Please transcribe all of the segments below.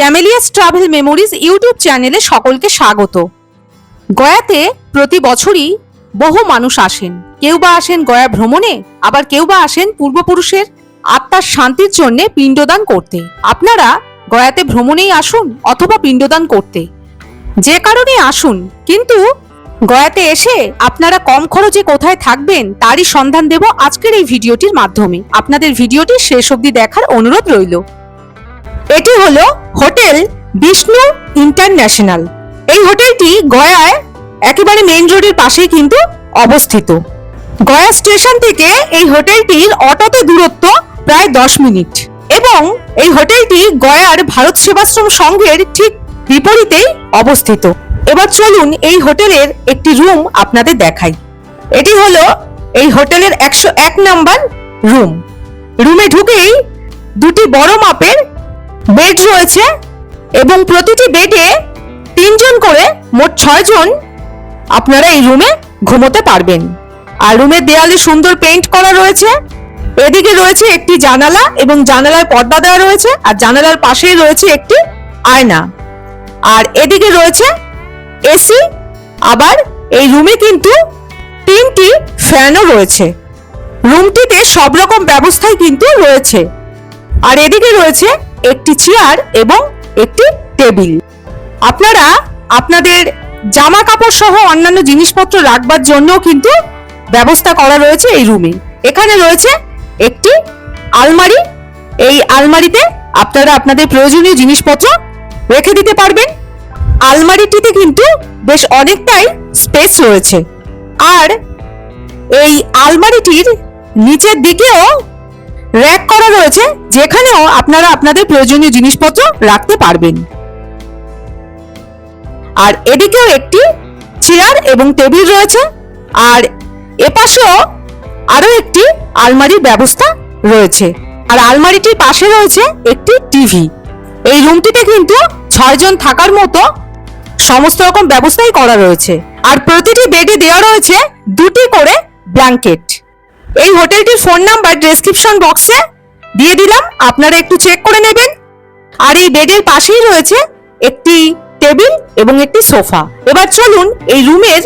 ক্যামেলিয়াস travel memories YouTube চ্যানেলে সকলকে স্বাগত। গয়াতে প্রতি বছরই বহু মানুষ আসেন। কেউ বা আসেন গয়া ভ্রমণে, আবার কেউ বা আসেন পূর্বপুরুষের আত্মার শান্তির জন্য পিণ্ডদান করতে। আপনারা গয়াতে ভ্রমণেই আসুন অথবা পিণ্ডদান করতে, যে কারণে আসুন, কিন্তু গয়াতে এসে আপনারা কম খরচে কোথায় থাকবেন তারই সন্ধান দেব আজকের এই ভিডিওটির মাধ্যমে। আপনাদের ভিডিওটি শেষ অবধি দেখার অনুরোধ রইল। এটি হলো হোটেল বিষ্ণু ইন্টারন্যাশনাল। এই হোটেলটি গয়ায় একেবারে মেইন রোডের পাশেই কিন্তু অবস্থিত। গয়া স্টেশন থেকে এই হোটেলটির অটোতে দূরত্ব প্রায় 10 মিনিট এবং এই হোটেলটি গয়ার ভারত সেবাশ্রম সংঘের ঠিক বিপরীতেই অবস্থিত। এবার চলুন এই হোটেলের একটি রুম আপনাদের দেখাই। এটি হলো এই হোটেলের 101 নম্বর রুম। রুমে ঢুকেই দুটি বড় মাপের বেড রয়েছে এবং প্রতিটি বেডে 3 জন করে মোট 6 জন আপনারা এই রুমে ঘুমোতে পারবেন। আর রুমের দেয়ালে সুন্দর পেইন্ট করা রয়েছে। এদিকে রয়েছে একটি জানালা এবং জানালার পর্দা দেওয়া রয়েছে, আর জানালার পাশেই রয়েছে একটি আয়না। আর এদিকে রয়েছে এসি। আবার এই রুমে কিন্তু 3টি ফ্যানও রয়েছে। রুমটিতে সব রকম ব্যবস্থাই কিন্তু রয়েছে। আর এদিকে রয়েছে একটি চেয়ার এবং একটি টেবিল। আপনারা আপনাদের জামা কাপড় সহ অন্যান্য জিনিসপত্র রাখবার জন্য কিন্তু ব্যবস্থা করা রয়েছে এই রুমে। এখানে রয়েছে একটি আলমারি। এই আলমারিতে আপনারা আপনাদের প্রয়োজনীয় জিনিসপত্র রেখে দিতে পারবেন। আলমারিটিতে কিন্তু বেশ অনেকটাই স্পেস রয়েছে। আর এই আলমারিটির নিচের দিকেও র‍্যাক করা রয়েছে, যেখানেও আপনারা আপনাদের প্রয়োজনীয় জিনিসপত্র রাখতে পারবেন। আর এদিকেও একটি চেয়ার এবং টেবিল রয়েছে। আর এপাশেও আরো একটি আলমারির ব্যবস্থা রয়েছে। আর আলমারিটির পাশে রয়েছে একটি টিভি। এই রুমটিতে কিন্তু 6 জন থাকার মতো সমস্ত রকম ব্যবস্থাই করা রয়েছে। আর প্রতিটি বেডে দেওয়া রয়েছে 2টি করে ব্ল্যাঙ্কেট। এই হোটেলটির ফোন নাম্বার ডেসক্রিপশন বক্সে দিয়ে দিলাম, আপনারা একটু চেক করে নেবেন। আর এই বেডের পাশেই রয়েছে একটি টেবিল এবং একটি সোফা। এবার চলুন এই রুমের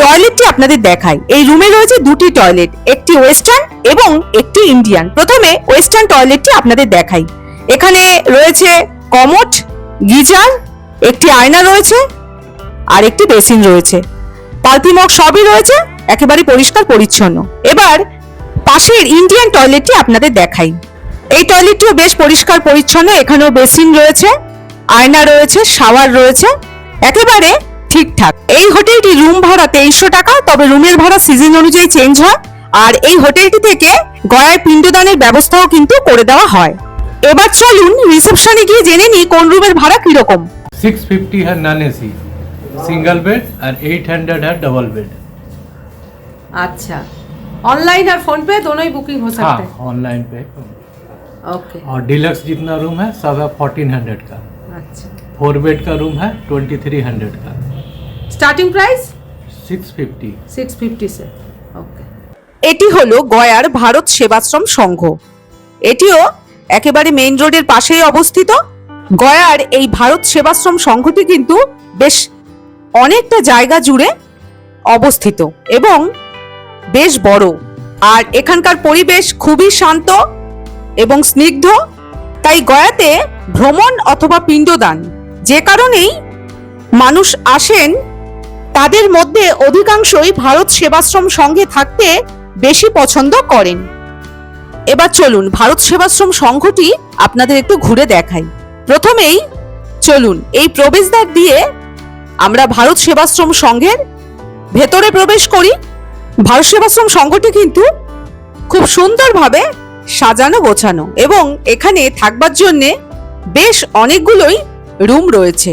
টয়লেটটি আপনাদের দেখাই। এই রুমে রয়েছে 2টি টয়লেট, একটি ওয়েস্টার্ন এবং একটি ইন্ডিয়ান। প্রথমে ওয়েস্টার্ন টয়লেটটি আপনাদের দেখাই। এখানে রয়েছে কমোড, গিজার, একটি আয়না রয়েছে আর একটি বেসিন রয়েছে। পালতি মগ সবই রয়েছে, একেবারে পরিষ্কার পরিচ্ছন্ন। এবার পাশের ইন্ডিয়ান টয়লেটটি আপনাদের দেখাই। এই টয়লেটটিও বেশ পরিষ্কার পরিচ্ছন্ন। এখানেও বেসিন রয়েছে, আয়না রয়েছে, শাওয়ার রয়েছে, একেবারে ঠিকঠাক। এই হোটেলটি রুম ভাড়া 2300 টাকা, তবে রুমের ভাড়া সিজন অনুযায়ী চেঞ্জ হয়। আর এই হোটেলটি থেকে গয়ায় পিণ্ডদানের ব্যবস্থাও কিন্তু করে দেওয়া হয়। এবার চলুন রিসেপশনে গিয়ে জেনে নিই কোন রুমের ভাড়া কিরকম। 650 है नॉन एसी सिंगल बेड और 800 है डबल बेड। अच्छा, ऑनलाइन और फोन पे दोनों ही बुकिंग हो सकते हैं? हाँ, ऑनलाइन पे। ओके। और डिलक्स जितना रूम है सब है 1400 का। अच्छा, 4 बेड का रूम है 2300 का। Starting price 650। 650 से। ओके। এটি হলো গয়ার ভারত সেবাশ্রম সংঘ। এটিও একেবারে মেইন রোডের পাশেই অবস্থিত। গয়ার এই ভারত সেবাশ্রম সংঘটি কিন্তু বেশ অনেকটা জায়গা জুড়ে অবস্থিত এবং বেশ বড়। আর এখানকার পরিবেশ খুবই শান্ত এবং স্নিগ্ধ। তাই গয়াতে ভ্রমণ অথবা পিণ্ডদান যে কারণেই মানুষ আসেন, তাদের মধ্যে অধিকাংশই ভারত সেবাশ্রম সংঘে থাকতে বেশি পছন্দ করেন। এবার চলুন ভারত সেবাশ্রম সংঘটি আপনাদের একটু ঘুরে দেখাই। প্রথমেই চলুন এই প্রবেশদ্বার দিয়ে আমরা ভারত সেবাশ্রম সংঘের ভেতরে প্রবেশ করি। ভারত সেবাশ্রম সংঘটি কিন্তু খুব সুন্দরভাবে সাজানো গোছানো এবং এখানে থাকবার জন্য বেশ অনেকগুলোই রুম রয়েছে।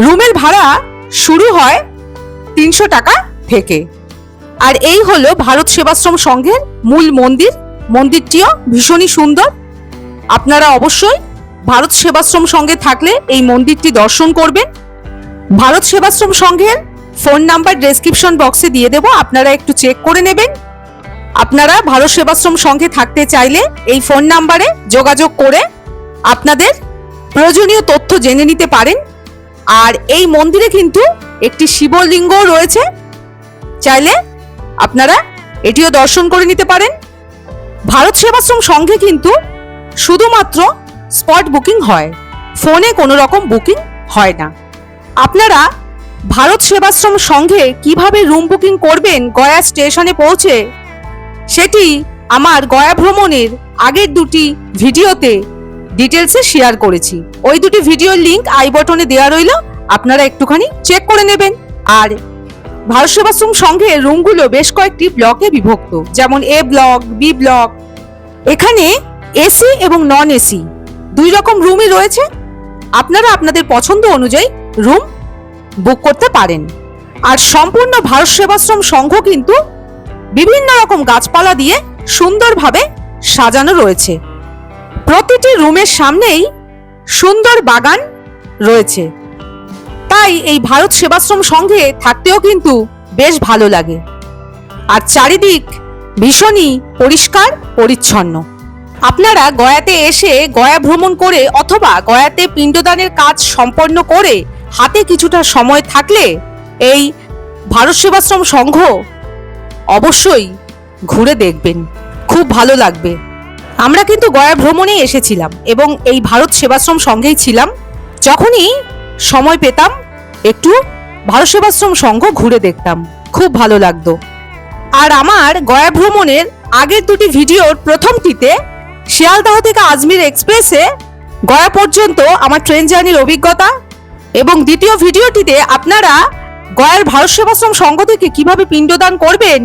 রুমের ভাড়া শুরু হয় 300 টাকা থেকে। আর এই হলো ভারত সেবাশ্রম সংঘের মূল মন্দির। মন্দিরটিও ভীষণই সুন্দর। আপনারা অবশ্যই ভারত সেবাশ্রম সংঘে থাকলে এই মন্দিরটি দর্শন করবেন। ভারত সেবাশ্রম সংঘের ফোন নাম্বার ডেসক্রিপশন বক্সে দিয়ে দেব, আপনারা একটু চেক করে নেবেন। আপনারা ভারত সেবাশ্রম সংঘে থাকতে চাইলে এই ফোন নাম্বারে যোগাযোগ করে আপনাদের প্রয়োজনীয় তথ্য জেনে নিতে পারেন। আর এই মন্দিরে কিন্তু একটি শিবলিঙ্গ রয়েছে, চাইলে আপনারা এটিও দর্শন করে নিতে পারেন। ভারত সেবাশ্রম সংঘে কিন্তু শুধুমাত্র স্পট বুকিং হয়, ফোনে কোনো রকম বুকিং হয় না। আপনারা ভারত সেবাশ্রম সংঘে কিভাবে রুম বুকিং করবেন গয়া স্টেশনে পৌঁছে, সেটি আমার গয়া ভ্রমণের আগের দুটি ভিডিওতে ডিটেলসে শেয়ার করেছি। ওই দুটি ভিডিওর লিংক আই বটনে দেওয়া রইল, আপনারা একটুখানি চেক করে নেবেন। আর ভারত সেবাশ্রম সংঘের রুমগুলো বেশ কয়েকটি ব্লকে বিভক্ত, যেমন এ ব্লক, বি ব্লক। এখানে এসি এবং নন এসি দুই রকম রুমই রয়েছে। আপনারা আপনাদের পছন্দ অনুযায়ী রুম বুক করতে পারেন। আর সম্পূর্ণ ভারত সেবাশ্রম সংঘ কিন্তু বিভিন্ন রকম গাছপালা দিয়ে সুন্দরভাবে সাজানো রয়েছে। প্রতিটি রুমের সামনেই সুন্দর বাগান রয়েছে, তাই এই ভারত সেবাশ্রম সংঘে থাকতেও কিন্তু বেশ ভালো লাগে। আর চারিদিক ভীষণই পরিষ্কার পরিচ্ছন্ন। আপনারা গয়াতে এসে গয়া ভ্রমণ করে অথবা গয়াতে পিণ্ডদানের কাজ সম্পন্ন করে হাতে কিছুটা সময় থাকলে এই ভারত সেবাশ্রম সংঘ অবশ্যই ঘুরে দেখবেন, খুব ভালো লাগবে। আমরা কিন্তু গয়া ভ্রমণে এসেছিলাম এবং এই ভারত সেবাশ্রম সংঘেই ছিলাম। যখনই সময় পেতাম একটু ভারত সেবাশ্রম সংঘ ঘুরে দেখতাম, খুব ভালো লাগতো। আর আমার গয়া ভ্রমণের আগের দুটি ভিডিওর প্রথমটিতে শিয়ালদাহ থেকে আজমির এক্সপ্রেসে গয়া পর্যন্ত আমার ট্রেন জার্নির অভিজ্ঞতা, এবং দ্বিতীয় ভিডিওটিতে আপনারা গয়ার ভারত সেবাশ্রম সংঘ থেকে কিভাবে পিণ্ডদান করবেন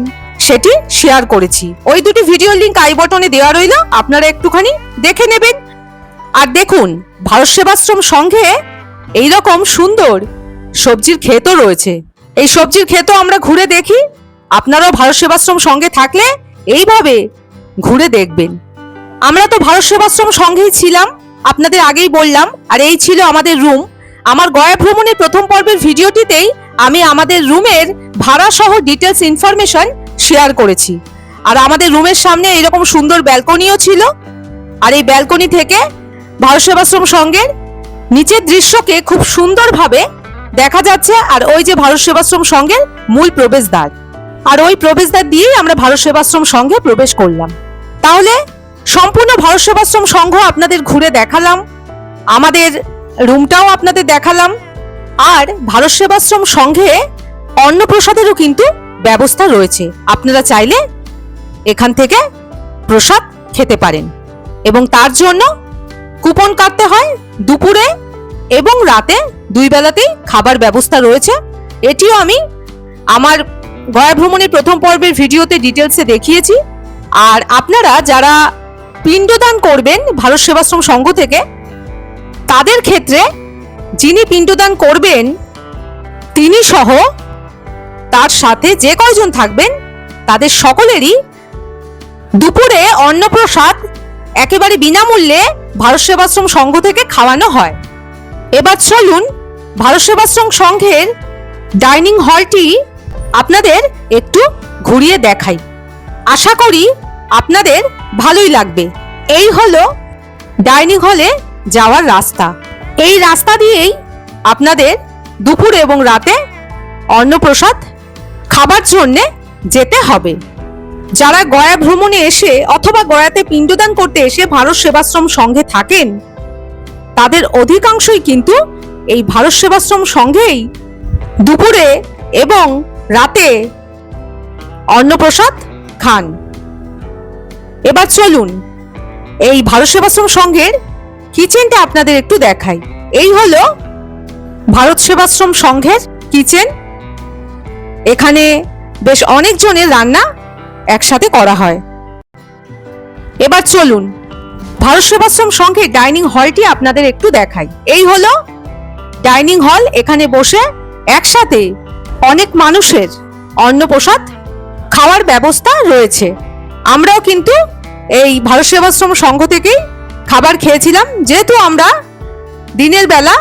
সেটি শেয়ার করেছি। ওই দুটি ভিডিওর লিংক আই বটনে দেওয়া রইল, আপনারা একটুখানি দেখে নেবেন। আর দেখুন, ভারত সেবাশ্রম সংঘে এইরকম সুন্দর সবজির ক্ষেতও রয়েছে। এই সবজির ক্ষেতও আমরা ঘুরে দেখি। আপনারাও ভারত সেবাশ্রম সংঘে থাকলে এইভাবে ঘুরে দেখবেন। আমরা তো ভারত সেবাশ্রম সংঘেই ছিলাম, আপনাদের আগেই বললাম। আর এই ছিল আমাদের রুম। আমার গয়া ভ্রমণের প্রথম পর্বের ভিডিওটিতেই আমি আমাদের রুমের ভাড়া সহ ডিটেলস ইনফরমেশন শেয়ার করেছি। আর আমাদের রুমের সামনে এরকম সুন্দর ব্যালকনিও ছিল। আর এই ব্যালকনি থেকে ভারত সেবাশ্রম সংঘের নিচের দৃশ্যকে খুব সুন্দরভাবে দেখা যাচ্ছে। আর ওই যে ভারত সেবাশ্রম সংঘের মূল প্রবেশদ্বার, আর ওই প্রবেশদ্বার দিয়েই আমরা ভারত সেবাশ্রম সংঘে প্রবেশ করলাম। তাহলে সম্পূর্ণ ভারত সেবাশ্রম সংঘ আপনাদের ঘুরে দেখালাম, আমাদের রুমটাও আপনাদের দেখালাম। আর ভারত সেবাশ্রম সংঘে অন্নপ্রসাদেরও কিন্তু ব্যবস্থা রয়েছে। আপনারা চাইলে এখান থেকে প্রসাদ খেতে পারেন, এবং তার জন্য কুপন কাটতে হয়। দুপুরে এবং রাতে দুই বেলাতেই খাবার ব্যবস্থা রয়েছে। এটিও আমি আমার গয়া ভ্রমণের প্রথম পর্বের ভিডিওতে ডিটেলসে দেখিয়েছি। আর আপনারা যারা পিণ্ডদান করবেন ভারত সেবাশ্রম সংঘ থেকে, তাদের ক্ষেত্রে যিনি পিণ্ডদান করবেন তিনি সহ তার সাথে যে কয়জন থাকবেন তাদের সকলেরই দুপুরে অন্নপ্রসাদ একেবারে বিনামূল্যে ভারত সেবাশ্রম সংঘ থেকে খাওয়ানো হয়। এবার চলুন ভারত সেবাশ্রম সংঘের ডাইনিং হলটি আপনাদের একটু ঘুরিয়ে দেখাই। আশা করি আপনাদের ভালোই লাগবে। এই হলো ডাইনিং হলে যাওয়ার রাস্তা। এই রাস্তা দিয়েই আপনাদের দুপুরে এবং রাতে অন্নপ্রসাদ খাবার জন্যে যেতে হবে। যারা গয়া ভ্রমণে এসে অথবা গয়াতে পিণ্ডদান করতে এসে ভারত সেবাশ্রম সংঘে থাকেন, তাদের অধিকাংশই কিন্তু এই ভারত সেবাশ্রম সংঘেই দুপুরে এবং রাতে অন্নপ্রসাদ খান। এবার চলুন এই ভারত সেবাশ্রম সংঘের কিচেনটা আপনাদের একটু দেখাই। এই হলো ভারত সেবাশ্রম সংঘের কিচেন। এখানে বেশ অনেক জনের রান্না একসাথে করা হয়। এবার চলুন ভারত সেবাশ্রম সংঘের ডাইনিং হলটি আপনাদের একটু দেখাই। এই হলো ডাইনিং হল। এখানে বসে একসাথে অনেক মানুষের অন্নপ্রসাদ খাওয়ার ব্যবস্থা রয়েছে। আমরাও কিন্তু এই ভারত সেবাশ্রম সংঘ থেকেই খাবার খেয়েছিলাম, যেহেতু আমরা দিনের বেলা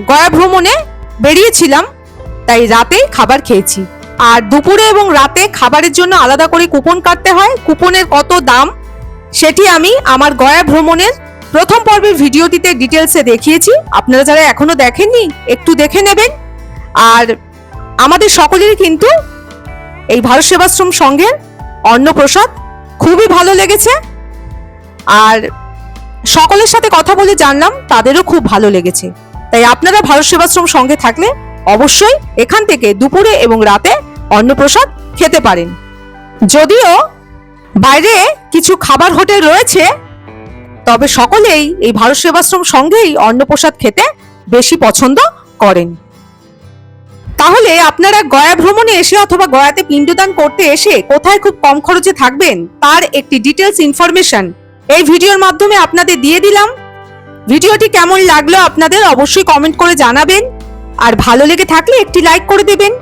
গয়া ভ্রমণে বেরিয়েছিলাম, তাই রাতেই খাবার খেয়েছি। আর দুপুরে এবং রাতে খাবারের জন্য আলাদা করে কুপন কাটতে হয়। কুপনের কত দাম সেটি আমি আমার গয়া ভ্রমণের প্রথম পর্বের ভিডিওটিতে ডিটেলসে দেখিয়েছি, আপনারা যারা এখনো দেখেননি একটু দেখে নেবেন। আর আমাদের সকলেরই কিন্তু এই ভারত সেবাশ্রম সংঘের অন্নপ্রসাদ খুবই ভালো লেগেছে, আর সকলের সাথে কথা বলে জানলাম তাদেরও খুব ভালো লেগেছে। তাই আপনারা ভারত সেবাশ্রম সংঘে থাকলে অবশ্যই এখান থেকে দুপুরে এবং রাতে অন্নপ্রসাদ খেতে পারেন। যদিও বাইরে কিছু খাবার হোটেল রয়েছে, তবে সকলেই এই ভারত সেবাশ্রম সংঘেই অন্নপ্রসাদ খেতে বেশি পছন্দ করেন। তাহলে আপনারা গয়া ভ্রমণে এসে অথবা গয়াতে পিণ্ডদান করতে এসে কোথায় খুব কম খরচে থাকবেন তার একটি ডিটেলস ইনফরমেশন এই ভিডিওর মাধ্যমে আপনাদের দিয়ে দিলাম। ভিডিওটি কেমন লাগলো আপনাদের অবশ্যই কমেন্ট করে জানাবেন, আর ভালো লেগে থাকলে একটি লাইক করে দেবেন।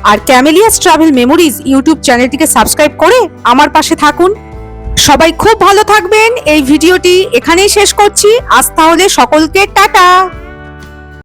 আর ক্যামেলিয়াস ট্রাভেল মেমোরিজ ইউটিউব চ্যানেলটিকে সাবস্ক্রাইব করে আমার পাশে থাকুন। সবাই খুব ভালো থাকবেন। এই ভিডিওটি এখানেই শেষ করছি। আজ তাহলে সকলকে টাটা।